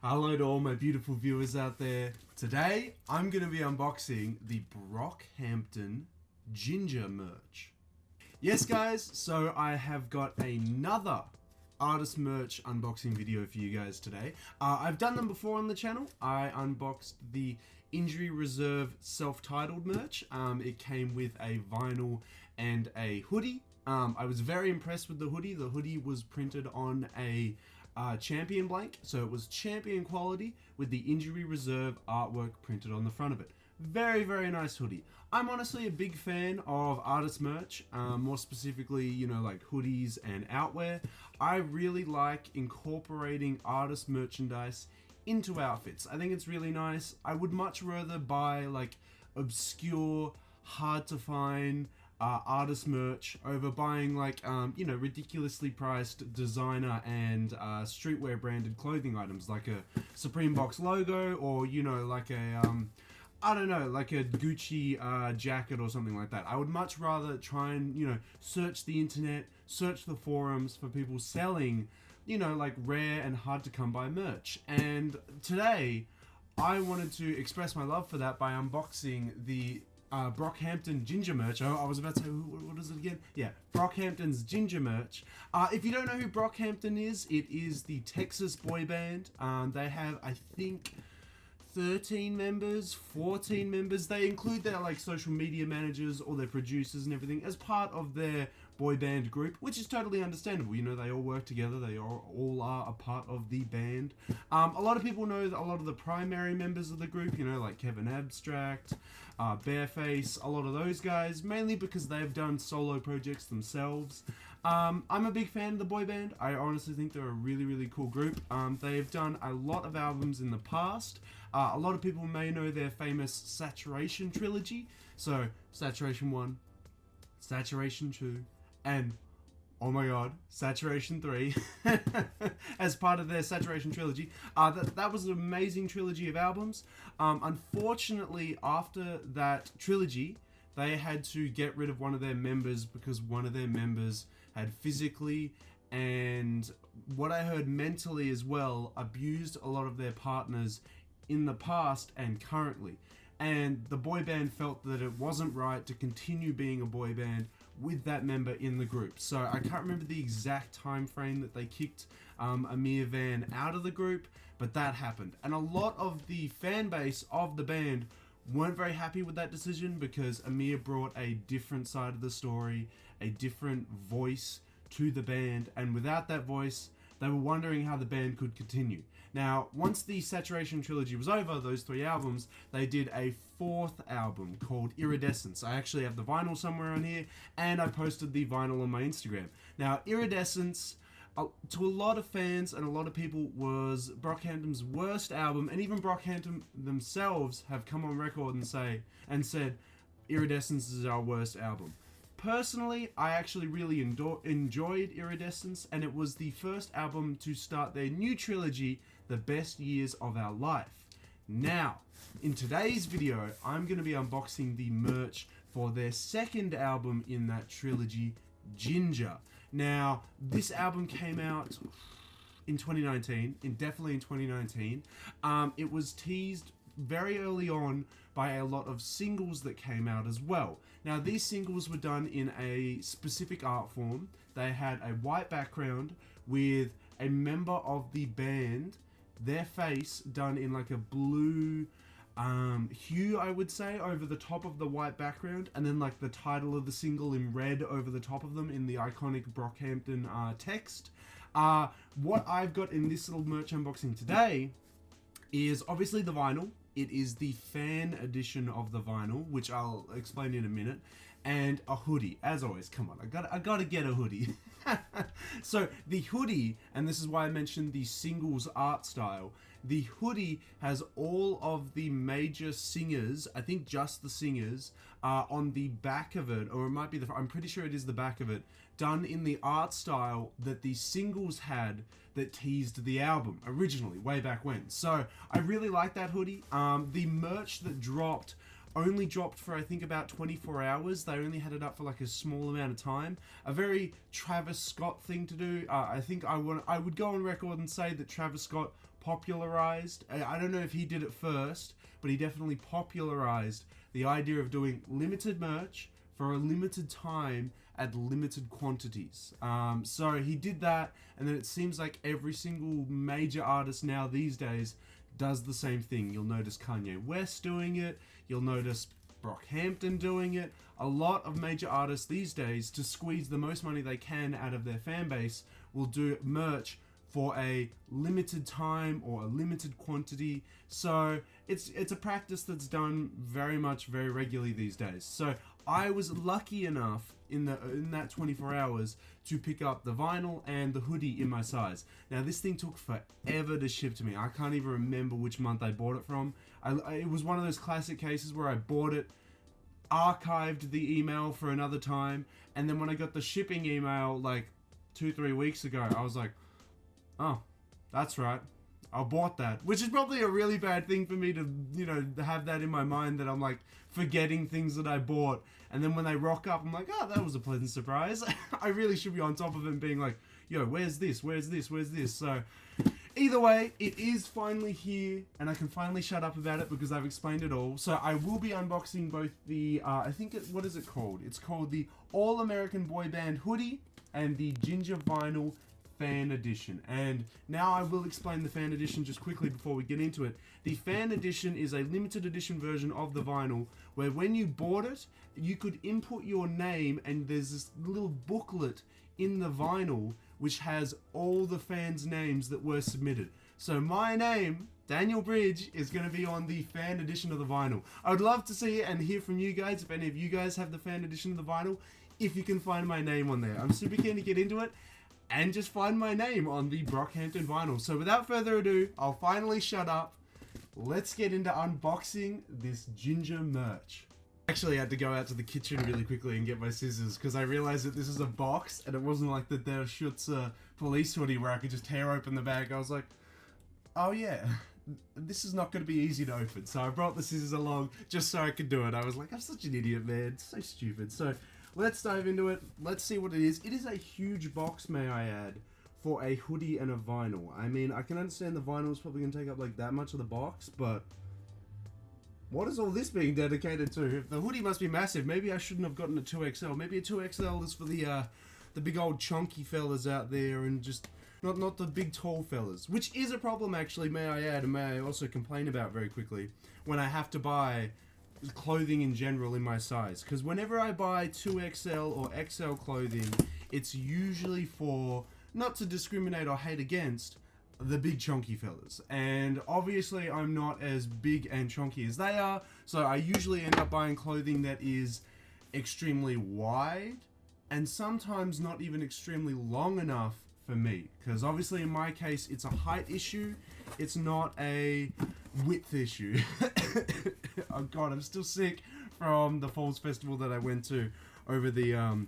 Hello to all my beautiful viewers out there. Today, I'm going to be unboxing the Brockhampton Ginger merch. Yes guys, so I have got another artist merch unboxing video for you guys today. I've done them before on the channel. I unboxed the Injury Reserve self-titled merch. It came with a vinyl and a hoodie. I was very impressed with the hoodie. The hoodie was printed on a champion blank, so it was champion quality with the Injury Reserve artwork printed on the front of it. Very, very nice hoodie. I'm honestly a big fan of artist merch, more specifically, you know, like hoodies and outwear. I really like incorporating artist merchandise into outfits. I think it's really nice. I would much rather buy like obscure, hard to find artist merch over buying like you know, ridiculously priced designer and streetwear branded clothing items like a Supreme Box logo, or you know, like a I don't know, like a Gucci jacket or something like that. I would much rather try and, you know, search the internet, search the forums for people selling, you know, like rare and hard to come by merch. And today I wanted to express my love for that by unboxing the Brockhampton Ginger merch. Oh, I was about to say, what is it again? Yeah, Brockhampton's Ginger merch. If you don't know who Brockhampton is, it is the Texas boy band. They have, I think, 13 members, 14 members. They include their like social media managers or their producers and everything as part of their boy band group, which is totally understandable. You know, they all work together. They all are a part of the band. A lot of people know a lot of the primary members of the group, you know, like Kevin Abstract, Bareface, a lot of those guys, mainly because they've done solo projects themselves. I'm a big fan of the boy band. I honestly think they're a really, really cool group. They've done a lot of albums in the past. A lot of people may know their famous Saturation trilogy. So, Saturation 1, Saturation 2, and, oh my god, Saturation 3 as part of their Saturation trilogy. That was an amazing trilogy of albums. Unfortunately, after that trilogy, they had to get rid of one of their members because one of their members had physically and, what I heard, mentally as well, abused a lot of their partners in the past and currently. And the boy band felt that it wasn't right to continue being a boy band with that member in the group. So I can't remember the exact time frame that they kicked Amir Van out of the group, but that happened. And a lot of the fan base of the band weren't very happy with that decision because Amir brought a different side of the story, a different voice to the band, and without that voice, they were wondering how the band could continue. Now, once the Saturation trilogy was over, those 3 albums, they did a 4th album called Iridescence. I actually have the vinyl somewhere on here, and I posted the vinyl on my Instagram. Now, Iridescence, to a lot of fans and a lot of people, was Brockhampton's worst album, and even Brockhampton themselves have come on record and said, Iridescence is our worst album. Personally, I actually really enjoyed Iridescence, and it was the first album to start their new trilogy, The Best Years of Our Life. Now, in today's video, I'm going to be unboxing the merch for their 2nd album in that trilogy, Ginger. Now, this album came out in 2019, definitely in 2019. It was teased very early on by a lot of singles that came out as well. Now, these singles were done in a specific art form. They had a white background with a member of the band, their face done in like a blue hue, I would say, over the top of the white background, and then like the title of the single in red over the top of them in the iconic Brockhampton text. What I've got in this little merch unboxing today is obviously the vinyl. It is the fan edition of the vinyl, which I'll explain in a minute, and a hoodie. As always, come on, I gotta get a hoodie. So the hoodie, and this is why I mentioned the singles art style, the hoodie has all of the major singers, I think just the singers, on the back of it, or it might be I'm pretty sure it is the back of it, done in the art style that the singles had that teased the album originally, way back when. So I really like that hoodie. The merch that dropped only dropped for I think about 24 hours. They only had it up for like a small amount of time. A very Travis Scott thing to do. I think I would go on record and say that Travis Scott popularized, I don't know if he did it first, but he definitely popularized the idea of doing limited merch for a limited time at limited quantities. So he did that, and then it seems like every single major artist now these days does the same thing. You'll notice Kanye West doing it, you'll notice Brockhampton doing it. A lot of major artists these days, to squeeze the most money they can out of their fan base, will do merch for a limited time or a limited quantity. So it's a practice that's done very regularly these days. So I was lucky enough in that 24 hours to pick up the vinyl and the hoodie in my size. Now this thing took forever to ship to me. I can't even remember which month I bought it from. It was one of those classic cases where I bought it, archived the email for another time, and then when I got the shipping email like 2-3 weeks ago, I was like, oh, that's right, I bought that. Which is probably a really bad thing for me to, you know, have that in my mind, that I'm like forgetting things that I bought, and then when they rock up, I'm like, oh, that was a pleasant surprise. I really should be on top of it and being like, yo, where's this? So either way, it is finally here, and I can finally shut up about it because I've explained it all. So I will be unboxing both the, what is it called? It's called the All-American Boy Band Hoodie and the Ginger Vinyl Fan Edition. And now I will explain the Fan Edition just quickly before we get into it. The Fan Edition is a limited edition version of the vinyl where when you bought it, you could input your name, and there's this little booklet in the vinyl which has all the fans' names that were submitted. So my name, Daniel Bridge, is going to be on the Fan Edition of the vinyl. I would love to see it and hear from you guys, if any of you guys have the Fan Edition of the vinyl, if you can find my name on there. I'm super keen to get into it and just find my name on the Brockhampton vinyl. So without further ado, I'll finally shut up. Let's get into unboxing this Ginger merch. Actually, I had to go out to the kitchen really quickly and get my scissors because I realized that this is a box and it wasn't like the Der Schutz police hoodie where I could just tear open the bag. I was like, oh yeah, this is not going to be easy to open. So I brought the scissors along just so I could do it. I was like, I'm such an idiot, man. It's so stupid. So let's dive into it. Let's see what it is. It is a huge box, may I add, for a hoodie and a vinyl. I mean, I can understand the vinyl is probably going to take up like that much of the box, but what is all this being dedicated to? If the hoodie must be massive, maybe I shouldn't have gotten a 2XL. Maybe a 2XL is for the big old chunky fellas out there, and just not the big tall fellas. Which is a problem, actually, may I add, and may I also complain about very quickly, when I have to buy clothing in general in my size. Because whenever I buy 2XL or XL clothing, it's usually for, not to discriminate or hate against, the big chunky fellas, and obviously I'm not as big and chunky as they are, so I usually end up buying clothing that is extremely wide and sometimes not even extremely long enough for me, because obviously in my case it's a height issue, it's not a width issue. Oh god, I'm still sick from the Falls Festival that I went to over the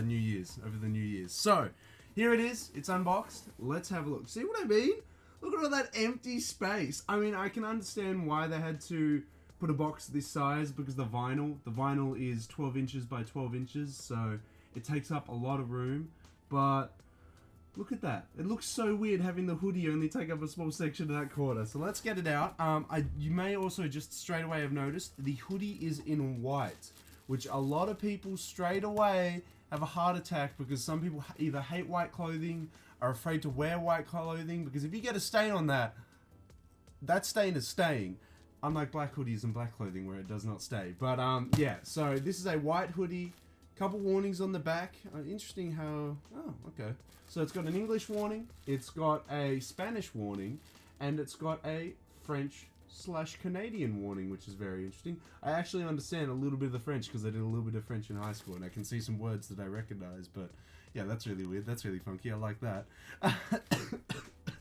New Year's. So here it is, it's unboxed. Let's have a look. See what I mean? Look at all that empty space. I mean, I can understand why they had to put a box this size, because the vinyl is 12 inches by 12 inches, so it takes up a lot of room. But look at that. It looks so weird having the hoodie only take up a small section of that corner. So let's get it out. You may also just straight away have noticed the hoodie is in white, which a lot of people straight away have a heart attack, because some people either hate white clothing, are afraid to wear white clothing, because if you get a stain on that, that stain is staying. Unlike black hoodies and black clothing where it does not stay. But yeah, so this is a white hoodie, couple warnings on the back. Interesting how, oh, okay. So it's got an English warning, it's got a Spanish warning, and it's got a French/Canadian warning, which is very interesting. I actually understand a little bit of the French because I did a little bit of French in high school, and I can see some words that I recognize, but yeah, that's really weird. That's really funky. I like that.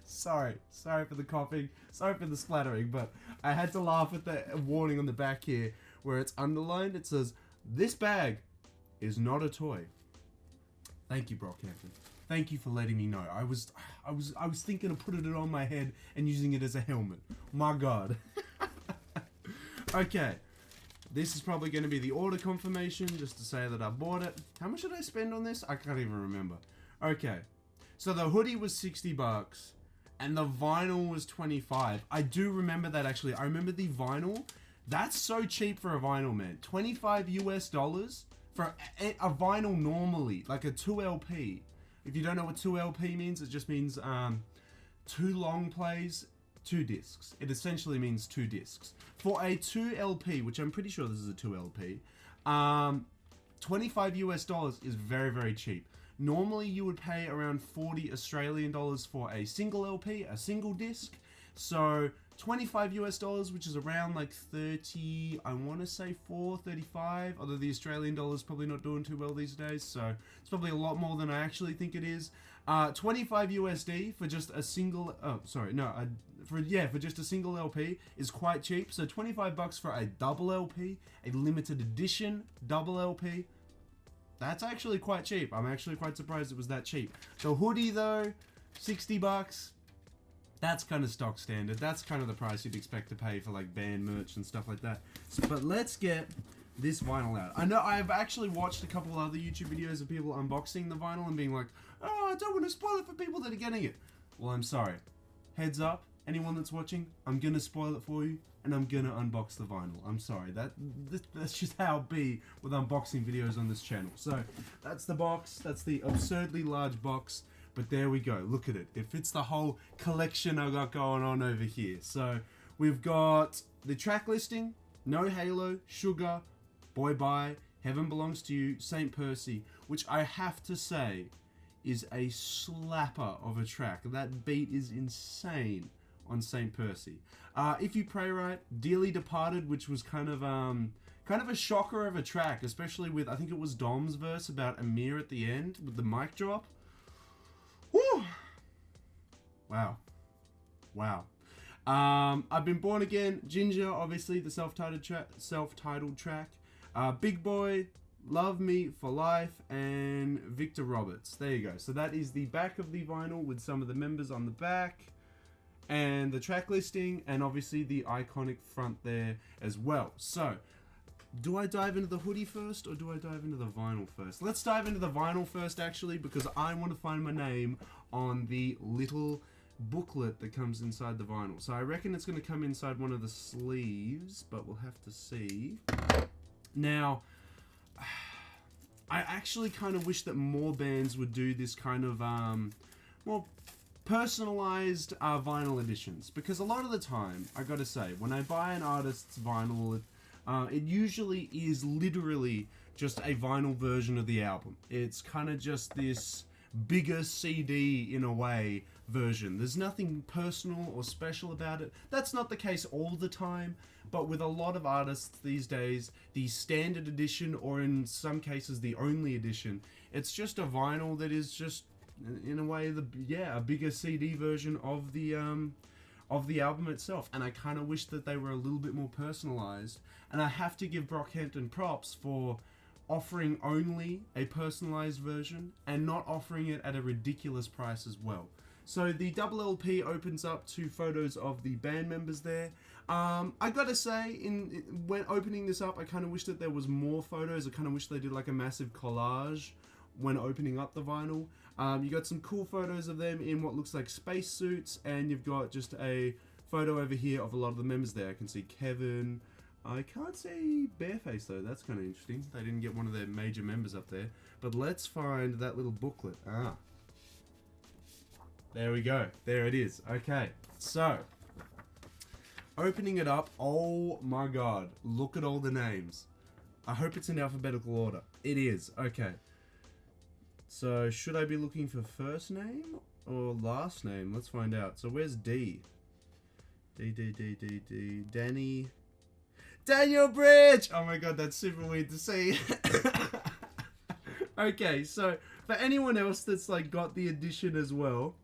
Sorry for the coughing, sorry for the splattering, but I had to laugh at the warning on the back here where it's underlined. It says, "This bag is not a toy." Thank you, Brockhampton. Thank you for letting me know. I was thinking of putting it on my head and using it as a helmet. My god. Okay. This is probably going to be the order confirmation, just to say that I bought it. How much did I spend on this? I can't even remember. Okay. So the hoodie was $60, and the vinyl was 25. I do remember that actually. I remember the vinyl. That's so cheap for a vinyl, man. $25 for a vinyl normally, like a 2LP. If you don't know what 2LP means, it just means 2 long plays, 2 discs. It essentially means 2 discs. For a 2LP, which I'm pretty sure this is a 2LP, $25 is very, very cheap. Normally you would pay around 40 Australian dollars for a single LP, a single disc. So $25, which is around like 30, I want to say 35, although the Australian dollar is probably not doing too well these days, so it's probably a lot more than I actually think it is. 25 USD for just a single, for just a single LP is quite cheap. So 25 bucks for a double LP, a limited edition double LP. That's actually quite cheap. I'm actually quite surprised it was that cheap. The Hoodie though, 60 bucks. That's kind of stock standard. That's kind of the price you'd expect to pay for like band merch and stuff like that. So, but let's get this vinyl out. I know I've actually watched a couple other YouTube videos of people unboxing the vinyl and being like, oh, I don't want to spoil it for people that are getting it. Well, I'm sorry. Heads up, anyone that's watching, I'm going to spoil it for you and I'm going to unbox the vinyl. I'm sorry. That's just how it be with unboxing videos on this channel. So that's the box. That's the absurdly large box. But there we go. Look at it. It fits the whole collection I got going on over here. So we've got the track listing, No Halo, Sugar, Boy Bye, Heaven Belongs to You, St. Percy, which I have to say is a slapper of a track. That beat is insane on St. Percy. If You Pray Right, Dearly Departed, which was kind of a shocker of a track, especially with, I think it was Dom's verse about Amir at the end with the mic drop. Woo! Wow. I've Been Born Again, Ginger, obviously the self-titled track. Big Boy, Love Me for Life, and Victor Roberts. There you go. So that is the back of the vinyl with some of the members on the back, and the track listing, and obviously the iconic front there as well. So, do I dive into the Hoodie first, or do I dive into the vinyl first? Let's dive into the vinyl first, actually, because I want to find my name on the little booklet that comes inside the vinyl. So I reckon it's going to come inside one of the sleeves, but we'll have to see. Now, I actually kind of wish that more bands would do this kind of more personalized vinyl editions, because a lot of the time, I gotta say, when I buy an artist's vinyl, it usually is literally just a vinyl version of the album. It's kind of just this bigger CD, in a way, version. There's nothing personal or special about it. That's not the case all the time, but with a lot of artists these days, the standard edition, or in some cases the only edition, it's just a vinyl that is just, in a way, a bigger CD version of the album itself. And I kind of wish that they were a little bit more personalized. And I have to give Brockhampton props for offering only a personalized version and not offering it at a ridiculous price as well. So the double LP opens up to photos of the band members there. I gotta say, when opening this up, I kind of wish that there was more photos. I kind of wish they did like a massive collage when opening up the vinyl. You got some cool photos of them in what looks like spacesuits, and you've got just a photo over here of a lot of the members there. I can see Kevin. I can't see Bareface though. That's kind of interesting. They didn't get one of their major members up there. But let's find that little booklet. There we go. There it is. Okay, so opening it up. Oh my god. Look at all the names. I hope it's in alphabetical order. It is. Okay. So should I be looking for first name or last name? Let's find out. So where's D? D. Danyal Bridge! Oh my god, that's super weird to see. Okay, so for anyone else that's like got the edition as well,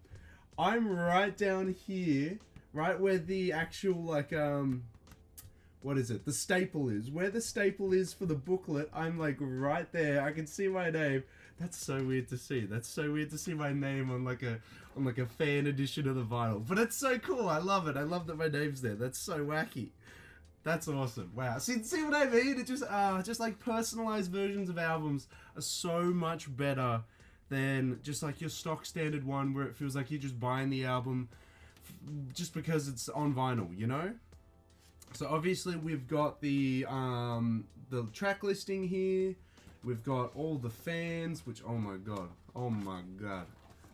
I'm right down here, right where the actual like what is it? The staple is. Where the staple is for the booklet, I'm like right there. I can see my name. That's so weird to see. That's so weird to see my name on like a fan edition of the vinyl. But it's so cool. I love it. I love that my name's there. That's so wacky. That's awesome. Wow. See what I mean? It just like personalized versions of albums are so much better than just like your stock standard one where it feels like you're just buying the album just because it's on vinyl, you know. So obviously we've got the track listing here. We've got all the fans, which oh my god,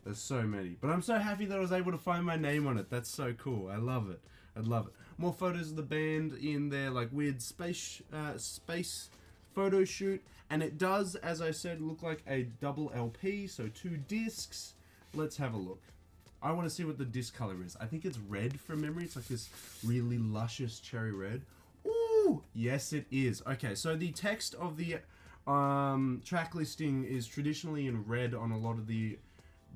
there's so many. But I'm so happy that I was able to find my name on it. That's so cool. I love it. I love it. More photos of the band in their like weird space photo shoot, and it does, as I said, look like a double LP, so 2 discs. Let's have a look. I want to see what the disc color is. I think it's red from memory. It's like this really luscious cherry red. Ooh, yes it is. Okay, so the text of the track listing is traditionally in red on a lot of the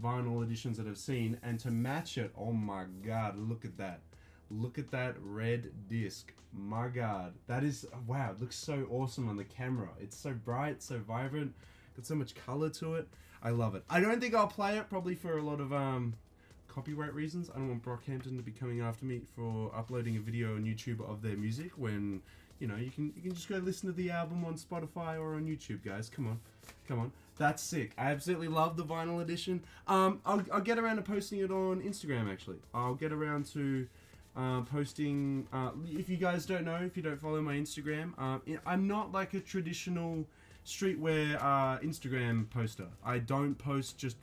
vinyl editions that I've seen, and to match it, oh my god, look at that. Look at that red disc. My god, that is, wow, it looks so awesome on the camera. It's so bright, so vibrant, got so much color to it. I love it. I don't think I'll play it, probably for a lot of copyright reasons. I don't want Brockhampton to be coming after me for uploading a video on YouTube of their music when, you know, you can just go listen to the album on Spotify or on YouTube, guys. Come on. That's sick. I absolutely love the vinyl edition. I'll get around to posting it on Instagram, actually. I'll get around to posting, if you guys don't know, if you don't follow my Instagram, I'm not like a traditional streetwear Instagram poster. I don't post just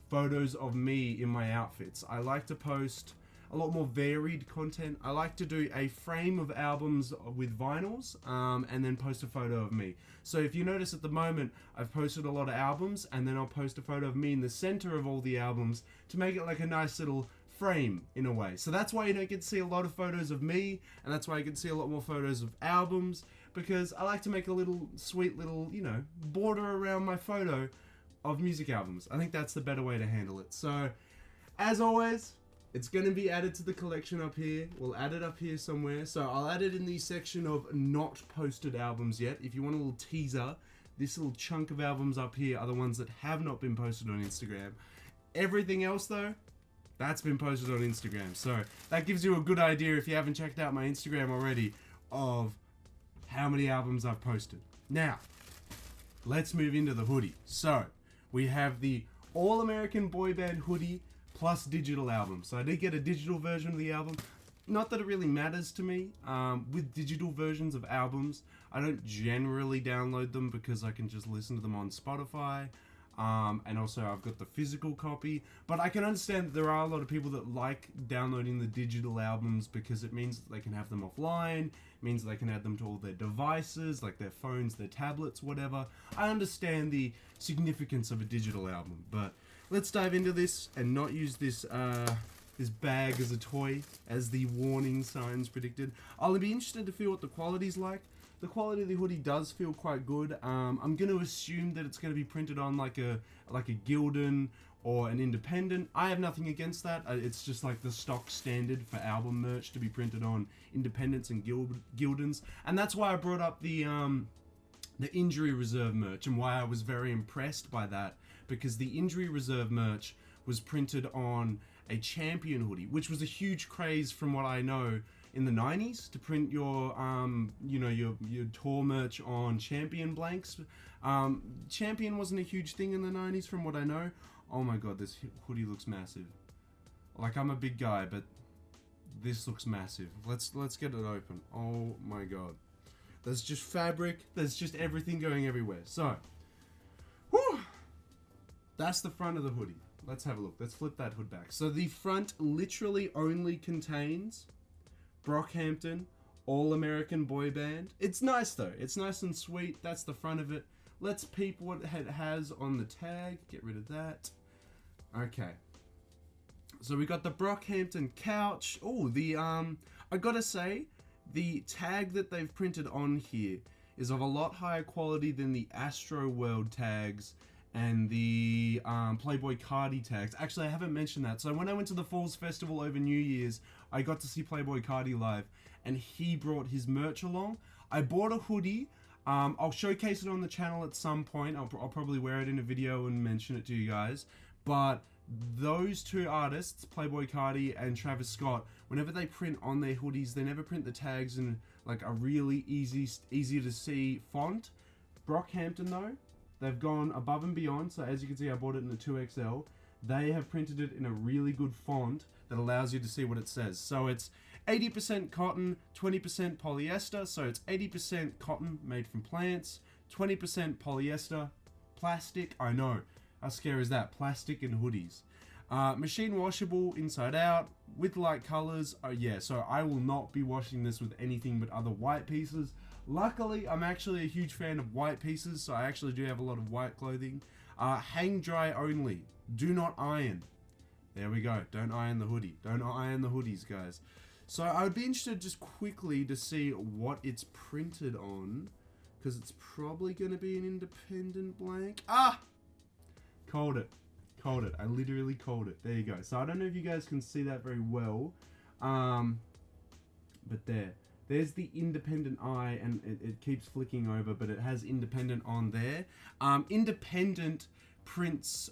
photos of me in my outfits. I like to post a lot more varied content. I like to do a frame of albums with vinyls, and then post a photo of me. So if you notice at the moment, I've posted a lot of albums, and then I'll post a photo of me in the center of all the albums to make it like a nice little frame in a way. So that's why you don't get to see a lot of photos of me, and that's why you can see a lot more photos of albums, because I like to make a little sweet little, you know, border around my photo of music albums. I think that's the better way to handle it. So as always, it's going to be added to the collection up here. We'll add it up here somewhere. So I'll add it in the section of not posted albums yet. If you want a little teaser, this little chunk of albums up here are the ones that have not been posted on Instagram. Everything else though, that's been posted on Instagram. So that gives you a good idea, if you haven't checked out my Instagram already, of how many albums I've posted. Now, let's move into the hoodie. So we have the All-American Boy Band hoodie plus digital album. So I did get a digital version of the album. Not that it really matters to me. With digital versions of albums, I don't generally download them because I can just listen to them on Spotify. And also I've got the physical copy, but I can understand that there are a lot of people that like downloading the digital albums because it means that they can have them offline, it means they can add them to all their devices, like their phones, their tablets, whatever. I understand the significance of a digital album, but let's dive into this and not use this this bag as a toy, as the warning signs predicted. I'll be interested to feel what the quality's like. The quality of the hoodie does feel quite good. I'm going to assume that it's going to be printed on like a Gildan or an independent. I have nothing against that. It's just like the stock standard for album merch to be printed on independents and Gildans. And that's why I brought up the injury reserve merch and why I was very impressed by that, because the injury reserve merch was printed on a Champion hoodie, which was a huge craze from what I know in the 90s to print your your tour merch on Champion blanks. Champion wasn't a huge thing in the 90s from what I know. Oh my god, this hoodie looks massive. Like, I'm a big guy, but this looks massive. Let's get it open. Oh my god. There's just fabric, there's just everything going everywhere. So, whew, that's the front of the hoodie. Let's have a look. Let's flip that hood back. So the front literally only contains Brockhampton, All-American Boy Band. It's nice though. It's nice and sweet. That's the front of it. Let's peep what it has on the tag. Get rid of that. Okay. So we got the Brockhampton couch. Oh, the I gotta say, the tag that they've printed on here is of a lot higher quality than the Astro World tags and the Playboy Cardi tags. Actually, I haven't mentioned that. So when I went to the Falls Festival over New Year's, I got to see Playboy Cardi live, and he brought his merch along. I bought a hoodie. I'll showcase it on the channel at some point. I'll probably wear it in a video and mention it to you guys. But those two artists, Playboy Cardi and Travis Scott, whenever they print on their hoodies, they never print the tags in like a really easy to see font. Brockhampton though, they've gone above and beyond. So as you can see, I bought it in a 2XL. They have printed it in a really good font that allows you to see what it says. So it's 80% cotton, 20% polyester. So it's 80% cotton made from plants, 20% polyester, plastic. I know, how scary is that? Plastic and hoodies. Machine washable inside out with light colors. Oh yeah, so I will not be washing this with anything but other white pieces. Luckily, I'm actually a huge fan of white pieces, so I actually do have a lot of white clothing. Hang dry only. Do not iron. There we go. Don't iron the hoodie. Don't iron the hoodies, guys. So I would be interested just quickly to see what it's printed on, because it's probably going to be an independent blank. Ah! Called it. Called it. I literally called it. There you go. So I don't know if you guys can see that very well, but there's the independent eye, and it keeps flicking over, but it has independent on there. Independent prints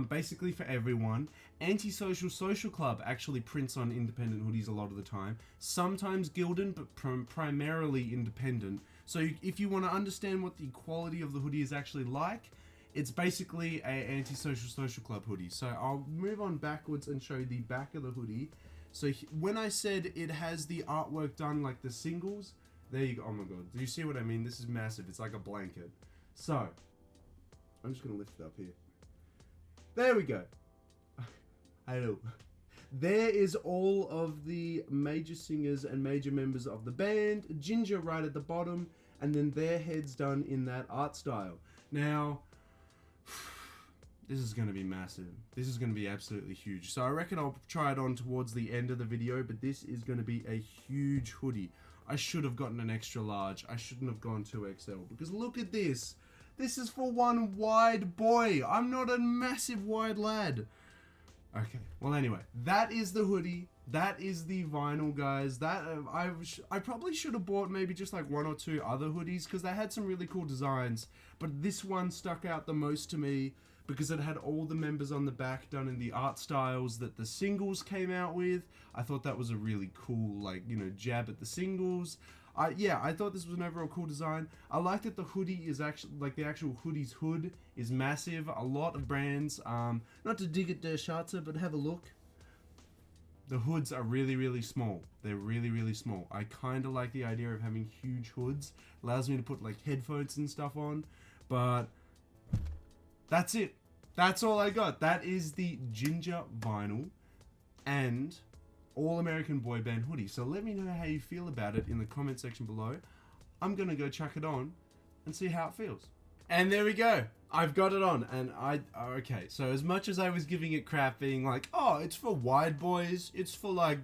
basically for everyone. Antisocial Social Club actually prints on independent hoodies a lot of the time. Sometimes Gildan, but primarily independent. So if you want to understand what the quality of the hoodie is actually like, it's basically a Antisocial Social Club hoodie. So I'll move on backwards and show the back of the hoodie. So when I said it has the artwork done like the singles, there you go. Oh my god, do you see what I mean? This is massive. It's like a blanket. So I'm just gonna lift it up here. There we go. Hello. There is all of the major singers and major members of the band. Ginger right at the bottom, and then their heads done in that art style. Now, this is going to be massive. This is going to be absolutely huge. So I reckon I'll try it on towards the end of the video, but this is going to be a huge hoodie. I should have gotten an extra large. I shouldn't have gone 2XL, because look at this. This is for one wide boy. I'm not a massive wide lad. Okay, well anyway, that is the hoodie. That is the vinyl, guys. That I probably should have bought maybe just like one or two other hoodies, because they had some really cool designs, but this one stuck out the most to me because it had all the members on the back done in the art styles that the singles came out with. I thought that was a really cool, like, you know, jab at the singles. Yeah, I thought this was an overall cool design. I like that the hoodie is actually, like, the actual hoodie's hood is massive. A lot of brands, not to dig at their shirts, but have a look. The hoods are really, really small. They're really, really small. I kind of like the idea of having huge hoods. Allows me to put, like, headphones and stuff on. But that's it. That's all I got. That is the Ginger vinyl and All American Boy Band hoodie. So let me know how you feel about it in the comment section below. I'm going to go chuck it on and see how it feels. And there we go. I've got it on, and okay, so as much as I was giving it crap, being like, oh, it's for wide boys, it's for like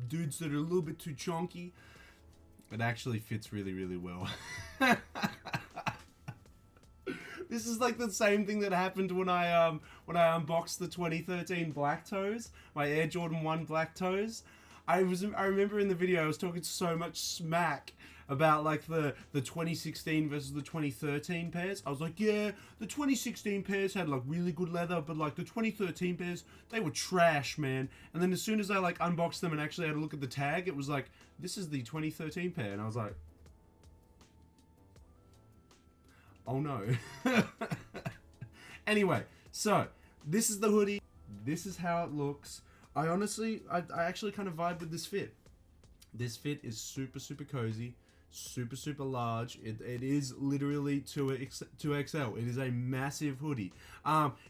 dudes that are a little bit too chunky, it actually fits really, really well. This is like the same thing that happened when I unboxed the 2013 Black Toes, my Air Jordan 1 Black Toes. I remember in the video I was talking so much smack about like the 2016 versus the 2013 pairs. I was like, yeah, the 2016 pairs had like really good leather, but like the 2013 pairs, they were trash, man. And then as soon as I like unboxed them and actually had a look at the tag, it was like, this is the 2013 pair. And I was like, oh no. Anyway, so this is the hoodie. This is how it looks. I honestly, I actually kind of vibe with this fit. This fit is super, super cozy, super, super large. It is literally 2XL. It is a massive hoodie.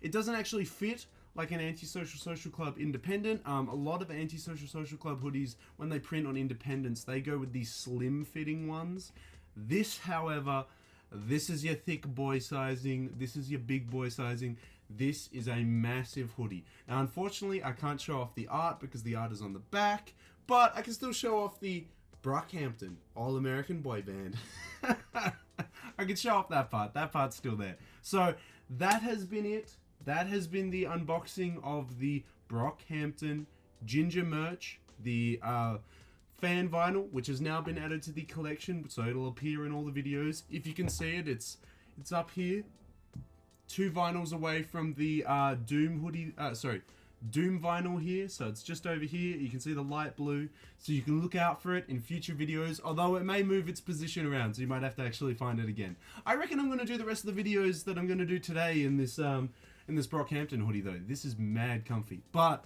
It doesn't actually fit like an Antisocial Social Club independent. A lot of Antisocial Social Club hoodies, when they print on independents, they go with these slim fitting ones. This, however, this is your thick boy sizing. This is your big boy sizing. This is a massive hoodie. Now, unfortunately, I can't show off the art because the art is on the back, but I can still show off the Brockhampton All-American Boy Band. I can show off that part. That part's still there. So that has been it. That has been the unboxing of the Brockhampton Ginger merch, the fan vinyl, which has now been added to the collection, so it'll appear in all the videos. If you can see it, it's up here. 2 vinyls away from the Doom hoodie, Doom vinyl here, so it's just over here. You can see the light blue, so you can look out for it in future videos, although it may move its position around, so you might have to actually find it again. I reckon I'm going to do the rest of the videos that I'm going to do today in this Brockhampton hoodie, though. This is mad comfy, but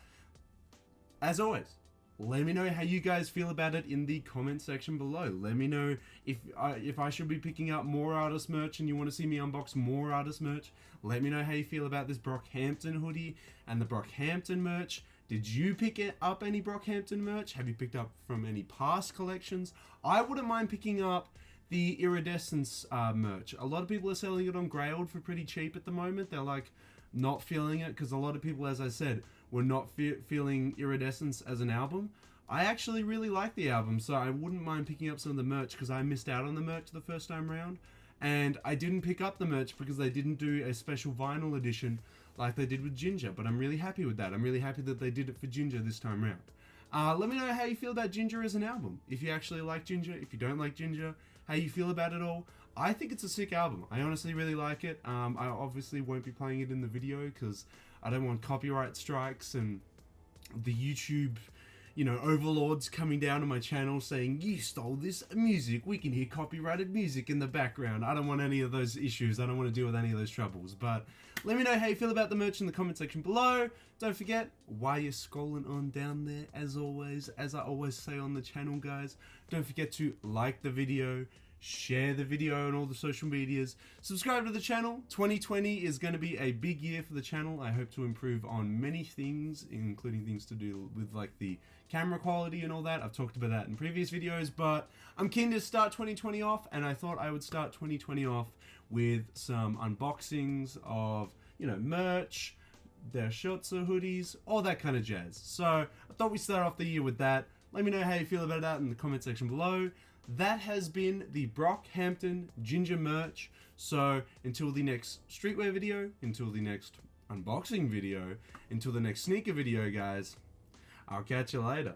as always, let me know how you guys feel about it in the comment section below. Let me know if I should be picking up more artist merch and you want to see me unbox more artist merch. Let me know how you feel about this Brockhampton hoodie and the Brockhampton merch. Did you pick up any Brockhampton merch? Have you picked up from any past collections? I wouldn't mind picking up the Iridescence merch. A lot of people are selling it on Grailed for pretty cheap at the moment. They're like not feeling it because a lot of people, as I said, were not feeling Iridescence as an album. I actually really like the album, so I wouldn't mind picking up some of the merch because I missed out on the merch the first time round. And I didn't pick up the merch because they didn't do a special vinyl edition like they did with Ginger, but I'm really happy with that. I'm really happy that they did it for Ginger this time round. Let me know how you feel about Ginger as an album. If you actually like Ginger, if you don't like Ginger, how you feel about it all. I think it's a sick album. I honestly really like it. I obviously won't be playing it in the video because I don't want copyright strikes and the YouTube, overlords coming down to my channel saying, you stole this music, we can hear copyrighted music in the background. I don't want any of those issues. I don't want to deal with any of those troubles. But let me know how you feel about the merch in the comment section below. Don't forget, while you're scrolling on down there, as always, as I always say on the channel, guys, don't forget to like the video, share the video on all the social medias, subscribe to the channel. 2020 is going to be a big year for the channel. I hope to improve on many things, including things to do with like the camera quality and all that. I've talked about that in previous videos, but I'm keen to start 2020 off, and I thought I would start 2020 off with some unboxings of, merch, their shirts or hoodies, all that kind of jazz. So I thought we'd start off the year with that. Let me know how you feel about that in the comment section below. That has been the Brockhampton Ginger merch. So until the next streetwear video, until the next unboxing video, until the next sneaker video, guys, I'll catch you later.